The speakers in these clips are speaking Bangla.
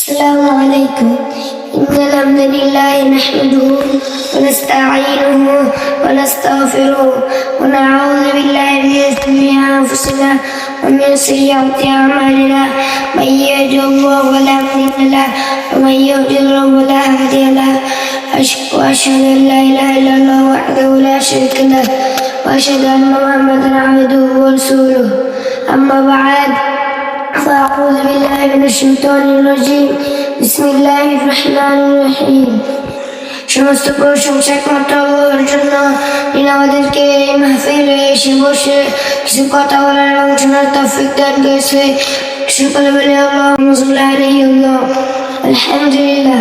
السلام عليكم. إن الحمد لله نحمده ونستعينه ونستغفره ونعوذ بالله من شرور أنفسنا ومن سيئات أعمالنا. من يهده الله فلا مضل له ومن يضلل فلا هادي له. وأشهد أن لا إله إلا الله وحده لا شريك له وأشهد أن محمدا عبده ورسوله. أما بعد فأعوذ بالله من الشيطان الرجيم. بسم الله الرحمن الرحيم. সমস্ত প্রশংসা একমাত্র আল্লাহর জন্য, যিনি আমাদেরকে এই মাহফিলে এসে বসে কিছু কথা বলার এবং শোনার তৌফিক দান করেছে। সকলে বলে আল্লাহুম্মা সাল্লি আলাইহি আলহামদুলিল্লাহ।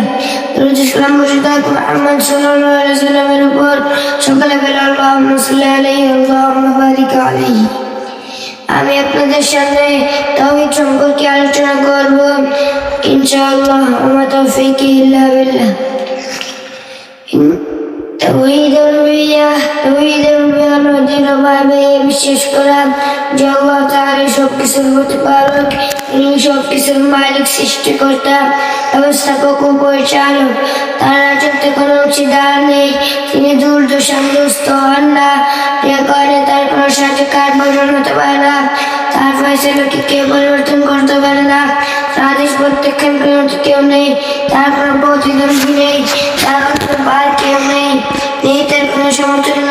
দরুদ সালাম মুর্শিদাত মুহাম্মদ সাল্লাল্লাহু আলাইহি ওয়াসাল্লামের উপর। সকলে বলে আল্লাহুম্মা সাল্লি আলাইহি আল্লাহুম্মা বারিক আলাইহি। আমি আপনাদের সামনে তাওহীদ সম্পর্কে আলোচনা করব ইনশাআল্লাহ। ওয়া তাওফীক ইল্লা বিল্লাহ। তাওহীদুর রুবিয়্যাহভাবে বিশ্বাস করা যে আল্লাহ তাআলা সবকিছুর প্রতিপালক, তিনি সবকিছুর মালিক, সৃষ্টিকর্তা, ব্যবস্থাপক ও পরিচালক। তার রাজত্বে কোনো অংশীদার নেই, তিনি দুর্দশাগ্রস্ত হন না, যে কারণে তার কোনো সাহায্যকার প্রয়োজন হতে পারে না। তার ফয়সালাকে কেউ পরিবর্তন করতে পারে না। তার আদেশ প্রত্যাখ্যান করার মতো কেউ নেই, তার কোনো প্রতিদ্বন্দ্বী নেই, তার অন্তর্বার কেউ নেই, নেই তার কোনো সমতুল্য,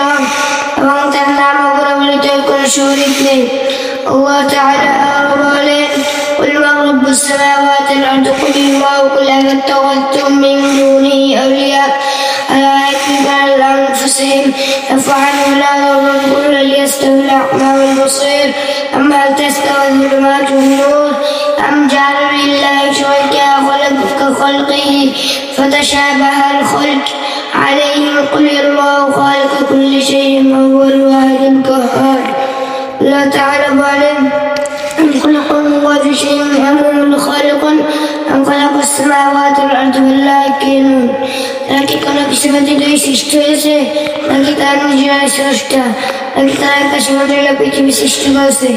এবং তার নাম অবলম্বিত কোনো শরীক নেই। আল্লাহ তাআলা বলেন, قل من رب السماوات والأرض قل الله قل أتخذتم من دونه أولياء أولئك على أنفسهم يفعلون لا يضرهم قل هل يستوي الأعمى والبصير أم هل تستوي الظلمات والنور أم جعلوا لله شركاء خلقوا كخلقه فتشابه الخلق عليهم قل الله خالق كل شيء وهو الواحد القهار. الله تعالى বলেন, خلق الله شيء أمر خالق أم خلق السماوات والأرض بالله كينون. নাকি কোনো কিছু ব্যতীতই সৃষ্টি হয়েছে, নাকি তার নিজেরাই স্রষ্টা, নাকি তার আকাশমণ্ডলীয় পৃথিবী সৃষ্টি করেছে,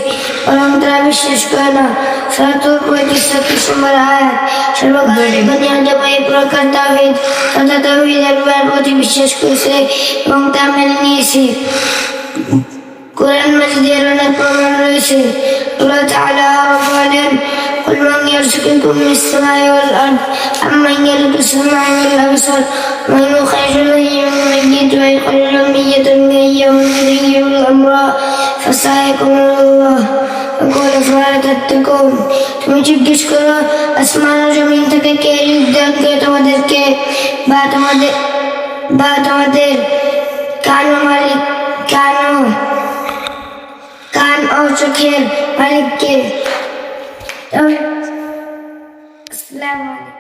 বরং তারা বিশ্বাস করে না। সূরা 35 নম্বর আয়াত। সর্বকালের বুনিয়াদে এই প্রকার তাওহীদ তথা তাওহীদের প্রতি বিশ্বাস করেছে এবং তা মেনে নিয়েছে। কোরআন মাজিদের অনেক প্রমাণ রয়েছে। আল্লাহ তাআলা বলেন, قل من يرزقكم من السماء والأرض أمن يملك السمع والأبصار ومن يخرج الحي من الميت ويخرج الميت من الحي ومن يدبر الأمر فسيقولون الله وقل أفلا تتقون. তুমি জিজ্ঞেস করো, আসমান ও জমিন থেকে কে রিজিক দেয় তোমাদেরকে, বা তোমাদের কান ও চোখের মালিককে। আসসালামু আলাইকুম।